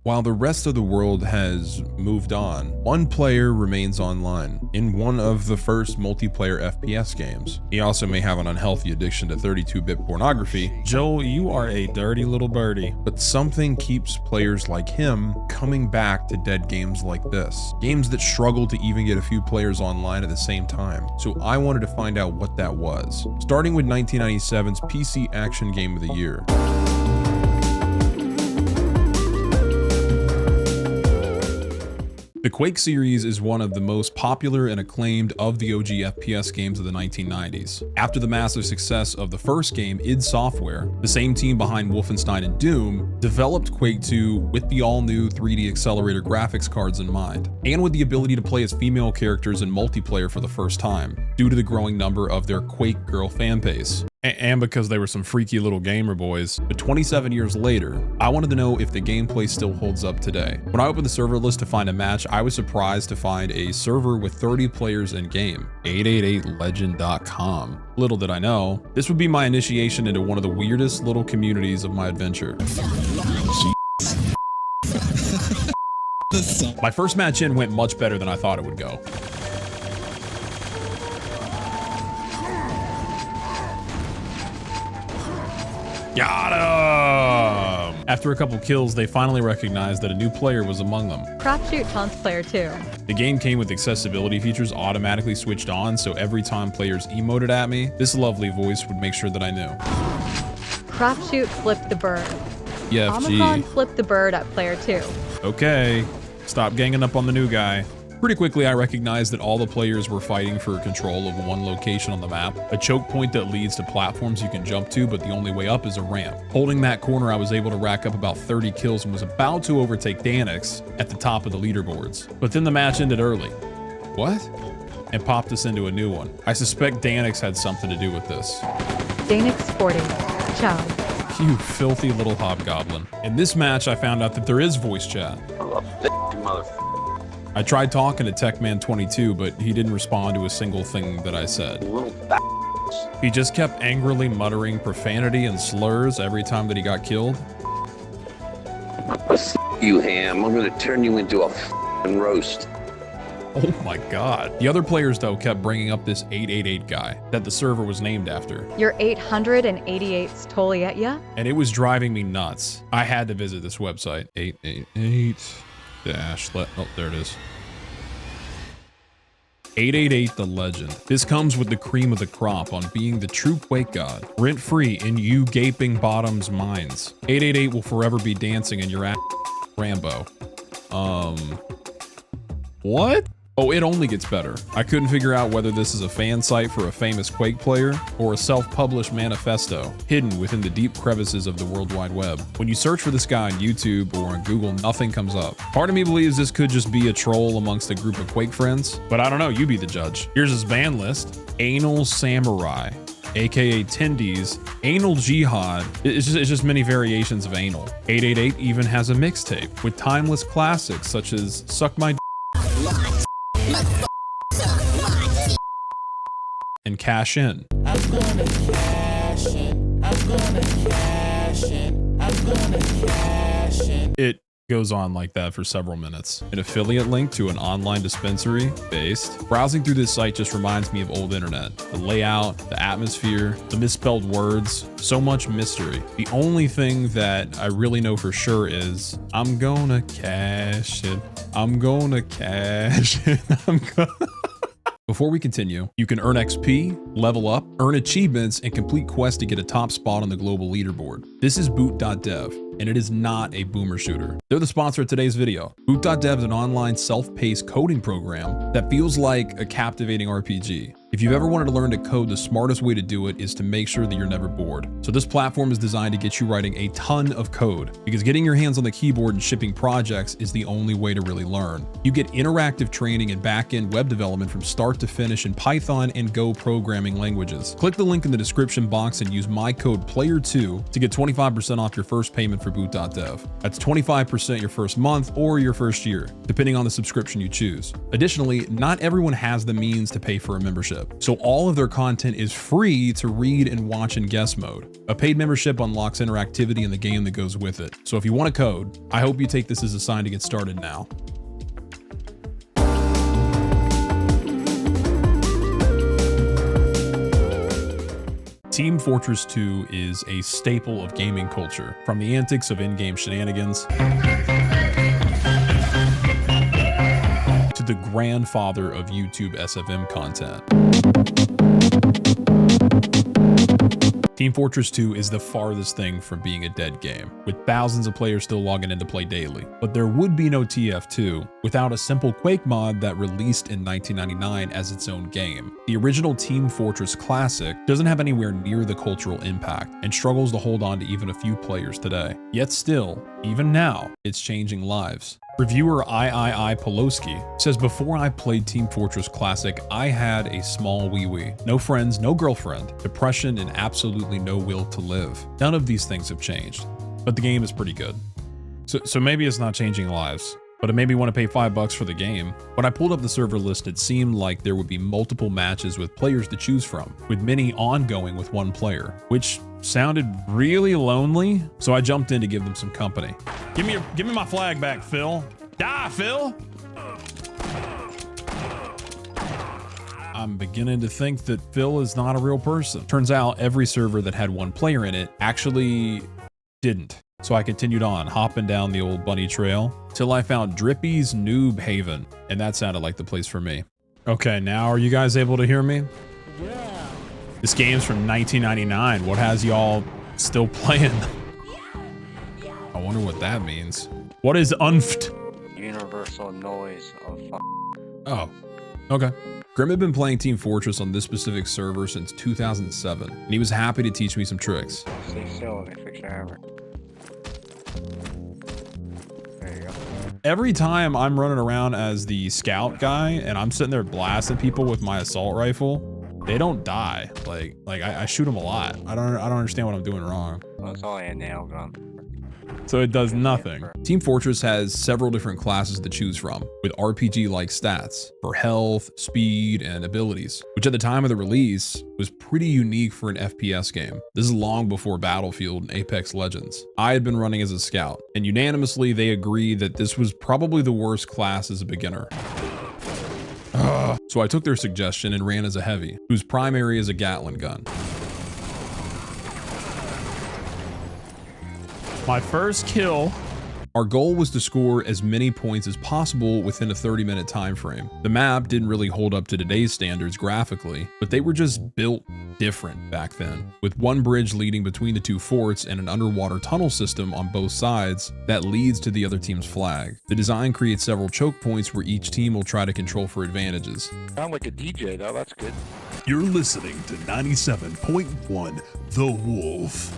While the rest of the world has moved on, one player remains online in one of the first multiplayer FPS games. He also may have an unhealthy addiction to 32-bit pornography. Joel, you are a dirty little birdie. But something keeps players like him coming back to dead games like this. Games that struggle to even get a few players online at the same time. So I wanted to find out what that was. Starting with 1997's PC Action Game of the Year. The Quake series is one of the most popular and acclaimed of the OG FPS games of the 1990s. After the massive success of the first game, id Software, the same team behind Wolfenstein and Doom, developed Quake 2 with the all-new 3D accelerator graphics cards in mind, and with the ability to play as female characters in multiplayer for the first time, due to the growing number of their Quake girl fan base. And because they were some freaky little gamer boys. But 27 years later, I wanted to know if the gameplay still holds up today. When I opened the server list to find a match, I was surprised to find a server with 30 players in game, 888legend.com. Little did I know, this would be my initiation into one of the weirdest little communities of my adventure. My first match in went much better than I thought it would go. Got him! After a couple kills, they finally recognized that a new player was among them. Crapshoot taunts player 2. The game came with accessibility features automatically switched on, so every time players emoted at me, this lovely voice would make sure that I knew. Crapshoot flipped the bird. Yeah, Omicron flipped the bird at player 2. Okay, stop ganging up on the new guy. Pretty quickly, I recognized that all the players were fighting for control of one location on the map, a choke point that leads to platforms you can jump to, but the only way up is a ramp. Holding that corner, I was able to rack up about 30 kills and was about to overtake Danix at the top of the leaderboards. But then the match ended early. What? And popped us into a new one. I suspect Danix had something to do with this. Danix Sporting. Ciao. You filthy little hobgoblin. In this match, I found out that there is voice chat. I tried talking to Techman22, but he didn't respond to a single thing that I said. He just kept angrily muttering profanity and slurs every time that he got killed. You ham, I'm gonna turn you into a f***ing roast. Oh my god. The other players, though, kept bringing up this 888 guy that the server was named after. Your 888's totally at ya? And it was driving me nuts. I had to visit this website. 888 dash oh, there it is. 888 the legend. This comes with the cream of the crop on being the true Quake god, rent-free in you gaping bottoms minds. 888 will forever be dancing in your ass, Rambo. What? Oh, it only gets better. I couldn't figure out whether this is a fan site for a famous Quake player or a self-published manifesto hidden within the deep crevices of the World Wide Web. When you search for this guy on YouTube or on Google, nothing comes up. Part of me believes this could just be a troll amongst a group of Quake friends, but I don't know, you be the judge. Here's his band list. Anal Samurai, aka Tendies, Anal Jihad. It's just many variations of anal. 888 even has a mixtape with timeless classics such as Suck My and Cash In. I'm gonna cash in. I'm gonna cash in. I'm gonna cash in. It goes on like that for several minutes. An affiliate link to an online dispensary based. Browsing through this site just reminds me of old internet. The layout, the atmosphere, the misspelled words, so much mystery. The only thing that I really know for sure is I'm gonna cash it. I'm gonna cash it. I'm gonna... Before we continue, you can earn XP, level up, earn achievements, and complete quests to get a top spot on the global leaderboard. This is boot.dev, and it is not a boomer shooter. They're the sponsor of today's video. Boot.dev is an online self-paced coding program that feels like a captivating RPG. If you've ever wanted to learn to code, the smartest way to do it is to make sure that you're never bored. So this platform is designed to get you writing a ton of code, because getting your hands on the keyboard and shipping projects is the only way to really learn. You get interactive training in back-end web development from start to finish in Python and Go programming languages. Click the link in the description box and use my code PLAYER2 to get 25% off your first payment for boot.dev. That's 25% your first month or your first year, depending on the subscription you choose. Additionally, not everyone has the means to pay for a membership. membership. So all of their content is free to read and watch in guest mode. A paid membership unlocks interactivity in the game that goes with it. So if you want a code, I hope you take this as a sign to get started now. Team Fortress 2 is a staple of gaming culture, from the antics of in-game shenanigans to the grandfather of YouTube SFM content. Team Fortress 2 is the farthest thing from being a dead game, with thousands of players still logging in to play daily. But there would be no TF2 without a simple Quake mod that released in 1999 as its own game. The original Team Fortress Classic doesn't have anywhere near the cultural impact and struggles to hold on to even a few players today. Yet still, even now, it's changing lives. Reviewer III Poloski says, before I played Team Fortress Classic, I had a small wee-wee. No friends, no girlfriend, depression, and absolutely no will to live. None of these things have changed, but the game is pretty good. So maybe it's not changing lives, but it made me want to pay $5 for the game. When I pulled up the server list, it seemed like there would be multiple matches with players to choose from, with many ongoing with one player, which sounded really lonely, so I jumped in to give them some company. Give me my flag back, Phil. Die, Phil! I'm beginning to think that Phil is not a real person. Turns out every server that had one player in it actually didn't. So I continued on, hopping down the old bunny trail, till I found Drippy's Noob Haven, and that sounded like the place for me. Okay, now are you guys able to hear me? Yeah. This game's from 1999. What has y'all still playing? I wonder what that means. What is unft? Universal noise of fuck. Oh, okay. Grim had been playing Team Fortress on this specific server since 2007, and he was happy to teach me some tricks. Stay still, let me fix your hammer. There you go. Every time I'm running around as the scout guy and I'm sitting there blasting people with my assault rifle, they don't die. Like I shoot them a lot. I don't understand what I'm doing wrong. Well, it's only a nail gun. So it does nothing. Team Fortress has several different classes to choose from, with RPG-like stats for health, speed, and abilities, which at the time of the release was pretty unique for an FPS game. This is long before Battlefield and Apex Legends. I had been running as a scout, and unanimously they agreed that this was probably the worst class as a beginner. So I took their suggestion and ran as a heavy, whose primary is a Gatling gun. My first kill. Our goal was to score as many points as possible within a 30-minute time frame. The map didn't really hold up to today's standards graphically, but they were just built different back then, with one bridge leading between the two forts and an underwater tunnel system on both sides that leads to the other team's flag. The design creates several choke points where each team will try to control for advantages. Sound like a DJ though, that's good. You're listening to 97.1 The Wolf.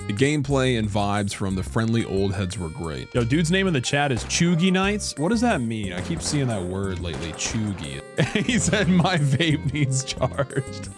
The gameplay and vibes from the friendly old heads were great. Yo, dude's name in the chat is Chuggy Knights. What does that mean? I keep seeing that word lately, Chuggy. He said my vape needs charged.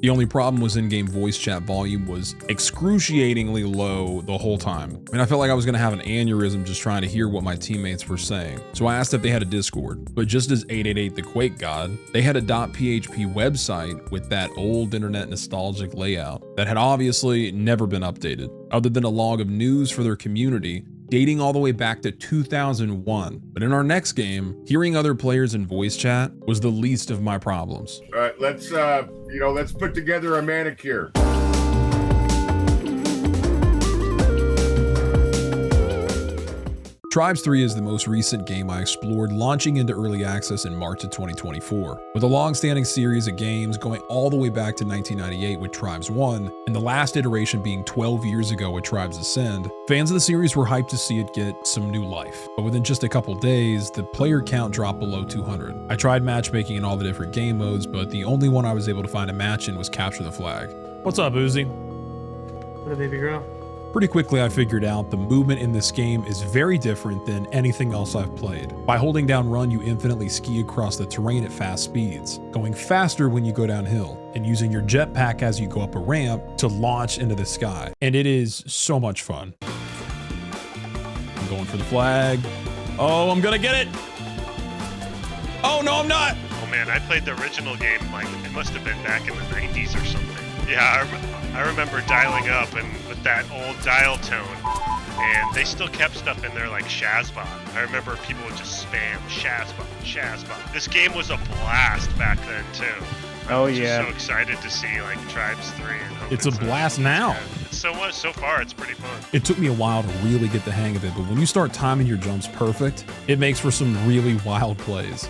The only problem was in-game voice chat volume was excruciatingly low the whole time. I mean, I felt like I was gonna have an aneurysm just trying to hear what my teammates were saying. So I asked if they had a Discord, but just as 888 the Quake God, they had a .php website with that old internet nostalgic layout that had obviously never been updated, other than a log of news for their community dating all the way back to 2001. But in our next game, hearing other players in voice chat was the least of my problems. All right, let's put together a manicure. Tribes 3 is the most recent game I explored, launching into early access in March of 2024. With a long-standing series of games going all the way back to 1998 with Tribes 1, and the last iteration being 12 years ago with Tribes Ascend, fans of the series were hyped to see it get some new life. But within just a couple days, the player count dropped below 200. I tried matchmaking in all the different game modes, but the only one I was able to find a match in was Capture the Flag. What's up, Uzi? What up, baby girl? Pretty quickly I figured out the movement in this game is very different than anything else I've played. By holding down run, you infinitely ski across the terrain at fast speeds, going faster when you go downhill, and using your jetpack as you go up a ramp to launch into the sky. And it is so much fun. I'm going for the flag. Oh, I'm gonna get it. Oh, no, I'm not. Oh man, I played the original game, like, it must have been back in the 90s or something. Yeah, I remember dialing up and with that old dial tone, and they still kept stuff in there like Shazbot. I remember people would just spam Shazbot, Shazbot. This game was a blast back then too. I was just so excited to see like Tribes 3. And It's a blast now. So far, it's pretty fun. It took me a while to really get the hang of it, but when you start timing your jumps perfect, it makes for some really wild plays.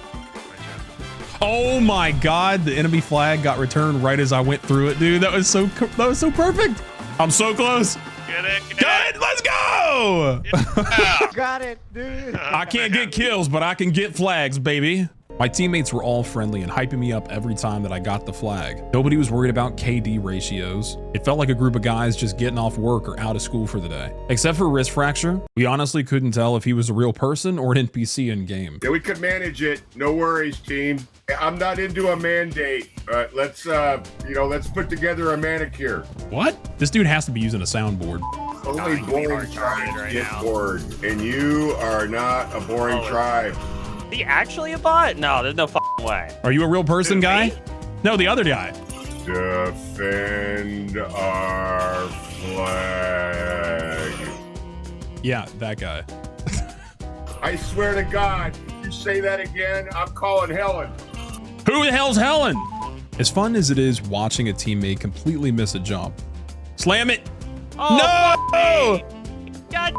Oh my God, the enemy flag got returned right as I went through it, dude. That was so perfect. I'm so close. Get it. Let's go. Yeah. Got it, dude. I can't get kills, but I can get flags, baby. My teammates were all friendly and hyping me up every time that I got the flag. Nobody was worried about KD ratios. It felt like a group of guys just getting off work or out of school for the day. Except for wrist fracture, we honestly couldn't tell if he was a real person or an NPC in game. Yeah, we could manage it. No worries, team. I'm not into a mandate. Let's put together a manicure. What? This dude has to be using a soundboard. Only boring tribes get bored, and you are not a boring tribe. Is he actually a bot? No, there's no f***ing way. Are you a real person, guy? No, the other guy. Defend our flag. Yeah, that guy. I swear to God, if you say that again, I'm calling Helen. Who the hell's Helen? As fun as it is watching a teammate completely miss a jump. Slam it. Oh, no! God.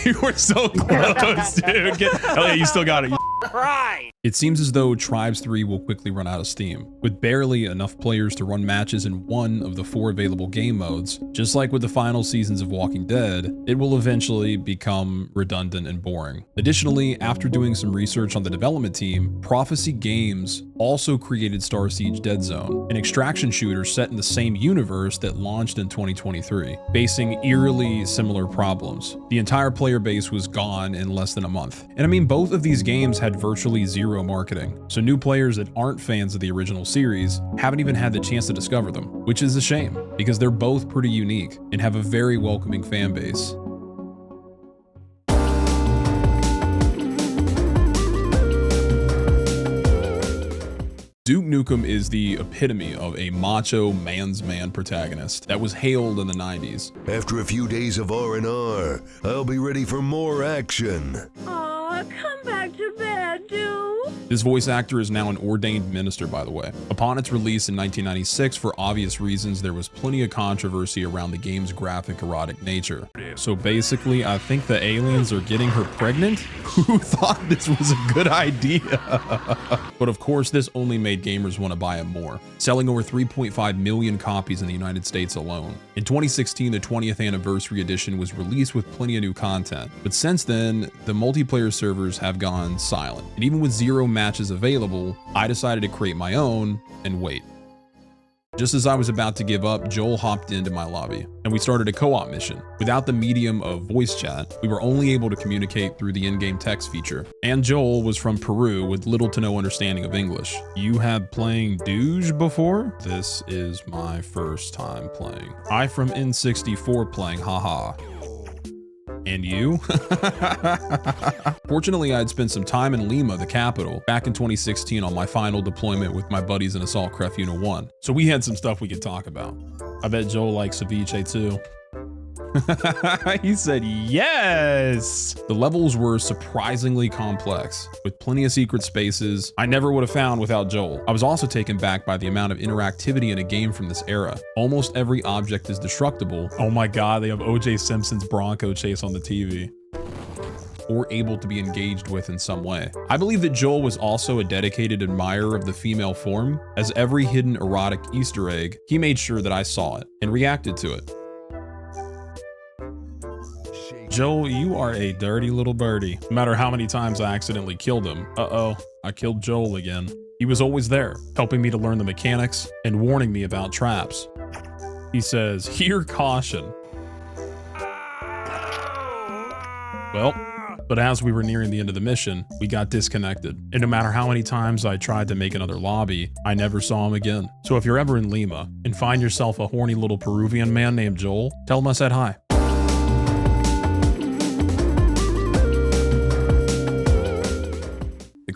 You were so close, dude. Oh yeah, you still got it. Right. It seems as though Tribes 3 will quickly run out of steam. With barely enough players to run matches in one of the 4 available game modes, just like with the final seasons of Walking Dead, it will eventually become redundant and boring. Additionally, after doing some research on the development team, Prophecy Games also created Star Siege Dead Zone, an extraction shooter set in the same universe that launched in 2023, facing eerily similar problems. The entire player base was gone in less than a month. And I mean, both of these games had virtually zero marketing, so new players that aren't fans of the original series haven't even had the chance to discover them, which is a shame because they're both pretty unique and have a very welcoming fan base. Duke Nukem is the epitome of a macho man's man protagonist that was hailed in the 90s. After a few days of R&R, I'll be ready for more action. Aw, come back to bed, dude. This voice actor is now an ordained minister, by the way. Upon its release in 1996, for obvious reasons, there was plenty of controversy around the game's graphic erotic nature. So basically, I think the aliens are getting her pregnant? Who thought this was a good idea? But of course, this only made gamers want to buy it more, selling over 3.5 million copies in the United States alone. In 2016, the 20th anniversary edition was released with plenty of new content, but since then, the multiplayer servers have gone silent. And even with 0 matches available, I decided to create my own and wait. Just as I was about to give up, Joel hopped into my lobby, and we started a co-op mission. Without the medium of voice chat, we were only able to communicate through the in-game text feature. And Joel was from Peru with little to no understanding of English. You have playing Douge before? This is my first time playing. I from N64 playing, haha. And you? Fortunately, I'd spent some time in Lima, the capital, back in 2016 on my final deployment with my buddies in Assault Craft Unit 1. So we had some stuff we could talk about. I bet Joel likes ceviche too. He said yes. The levels were surprisingly complex, with plenty of secret spaces I never would have found without Joel. I was also taken back by the amount of interactivity in a game from this era. Almost every object is destructible. Oh my God, they have O.J. Simpson's Bronco chase on the TV. Or able to be engaged with in some way. I believe that Joel was also a dedicated admirer of the female form, as every hidden erotic Easter egg, he made sure that I saw it and reacted to it. Joel, you are a dirty little birdie. No matter how many times I accidentally killed him. Uh-oh, I killed Joel again. He was always there, helping me to learn the mechanics and warning me about traps. He says, hear caution. Well, but as we were nearing the end of the mission, we got disconnected. And no matter how many times I tried to make another lobby, I never saw him again. So if you're ever in Lima and find yourself a horny little Peruvian man named Joel, tell him I said hi.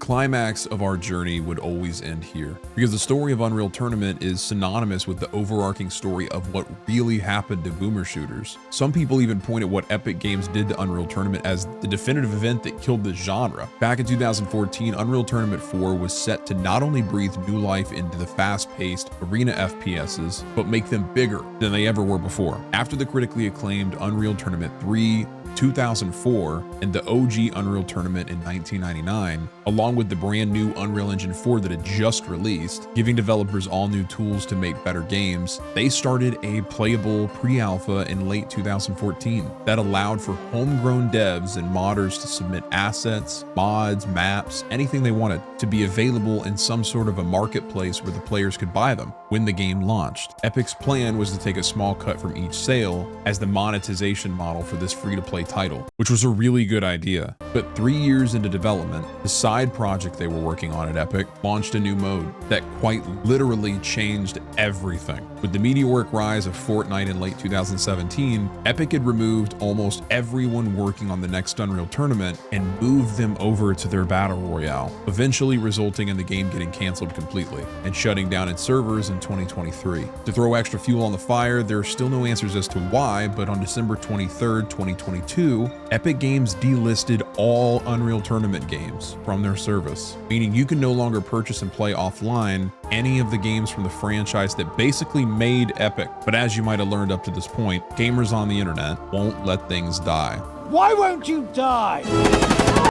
climax of our journey would always end here, because the story of Unreal Tournament is synonymous with the overarching story of what really happened to boomer shooters. Some people even point at what Epic Games did to Unreal Tournament as the definitive event that killed the genre. Back in 2014, Unreal Tournament 4 was set to not only breathe new life into the fast-paced arena FPSs, but make them bigger than they ever were before. After the critically acclaimed Unreal Tournament 3, 2004, and the OG Unreal Tournament in 1999, along with the brand new Unreal Engine 4 that had just released, giving developers all new tools to make better games, they started a playable pre-alpha in late 2014 that allowed for homegrown devs and modders to submit assets, mods, maps, anything they wanted to be available in some sort of a marketplace where the players could buy them when the game launched. Epic's plan was to take a small cut from each sale as the monetization model for this free-to-play title, which was a really good idea. But 3 years into development, the side project they were working on at Epic launched a new mode that quite literally changed everything. With the meteoric rise of Fortnite in late 2017, Epic had removed almost everyone working on the next Unreal Tournament and moved them over to their battle royale, eventually resulting in the game getting canceled completely and shutting down its servers in 2023. To throw extra fuel on the fire, there are still no answers as to why, but on December 23rd, 2022, Epic Games delisted all Unreal Tournament games from their service, meaning you can no longer purchase and play offline any of the games from the franchise that basically made Epic. But as you might have learned up to this point, gamers on the internet won't let things die. Why won't you die?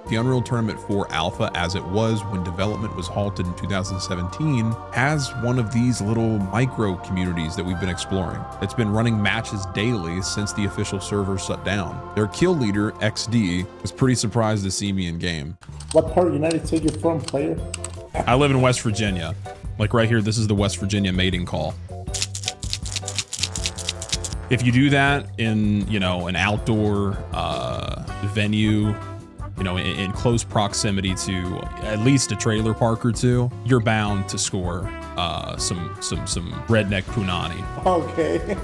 The Unreal Tournament 4 Alpha, as it was when development was halted in 2017, has one of these little micro communities that we've been exploring. It's been running matches daily since the official server shut down. Their kill leader, XD, was pretty surprised to see me in game. What part of the United States you're from, player? I live in West Virginia. Like right here, this is the West Virginia mating call. If you do that in, you know, an outdoor venue, you know, in close proximity to at least a trailer park or two, you're bound to score some redneck punani. Okay.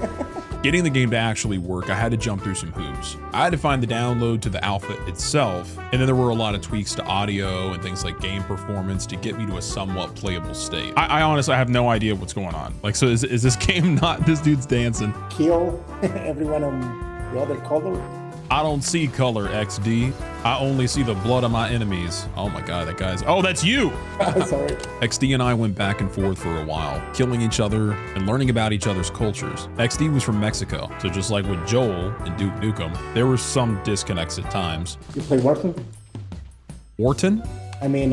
Getting the game to actually work, I had to jump through some hoops. I had to find the download to the alpha itself, and then there were a lot of tweaks to audio and things like game performance to get me to a somewhat playable state. I honestly have no idea what's going on. Like, so is this game not, this dude's dancing? Kill everyone on the other color? I don't see color, XD. I only see the blood of my enemies. Oh my God, that guy's, oh, that's you. Sorry. XD and I went back and forth for a while, killing each other and learning about each other's cultures. XD was from Mexico, so just like with Joel and Duke Nukem, there were some disconnects at times. You play Warzone? Wharton? I mean,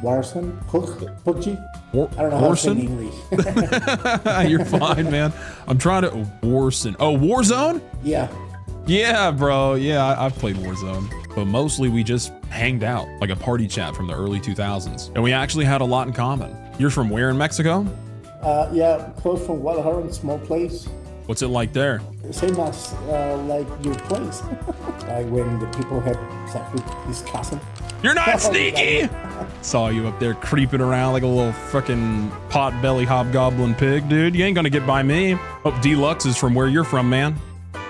Warzone? PUBG? I don't know how to say it in English. You're fine, man. I'm trying to, Warzone. Oh, Warzone? Yeah. Yeah, bro. Yeah, I've played Warzone. But mostly we just hanged out, like a party chat from the early 2000s. And we actually had a lot in common. You're from where in Mexico? Yeah, close from Guadalajara, small place. What's it like there? Same as like your place. Like when the people had sex with his cousin. You're not sneaky! Saw you up there creeping around like a little frickin' pot-belly hobgoblin pig, dude. You ain't gonna get by me. Oh, Deluxe is from where you're from, man.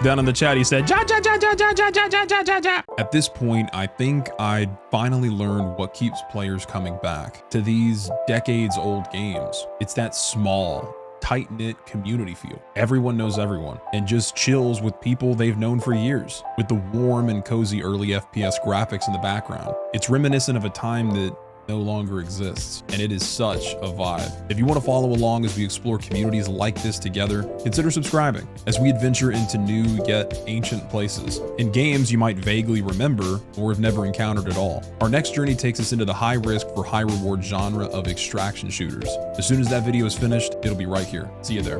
Down in the chat, he said, ja, ja, ja, ja, ja, ja, ja, ja, ja, ja, ja. At this point, I think I'd finally learned what keeps players coming back to these decades-old games. It's that small, tight-knit community feel. Everyone knows everyone and just chills with people they've known for years, with the warm and cozy early FPS graphics in the background. It's reminiscent of a time that no longer exists, and it is such a vibe. If you want to follow along as we explore communities like this together, consider subscribing as we adventure into new yet ancient places, in games you might vaguely remember or have never encountered at all. Our next journey takes us into the high risk for high reward genre of extraction shooters. As soon as that video is finished, it'll be right here. See you there.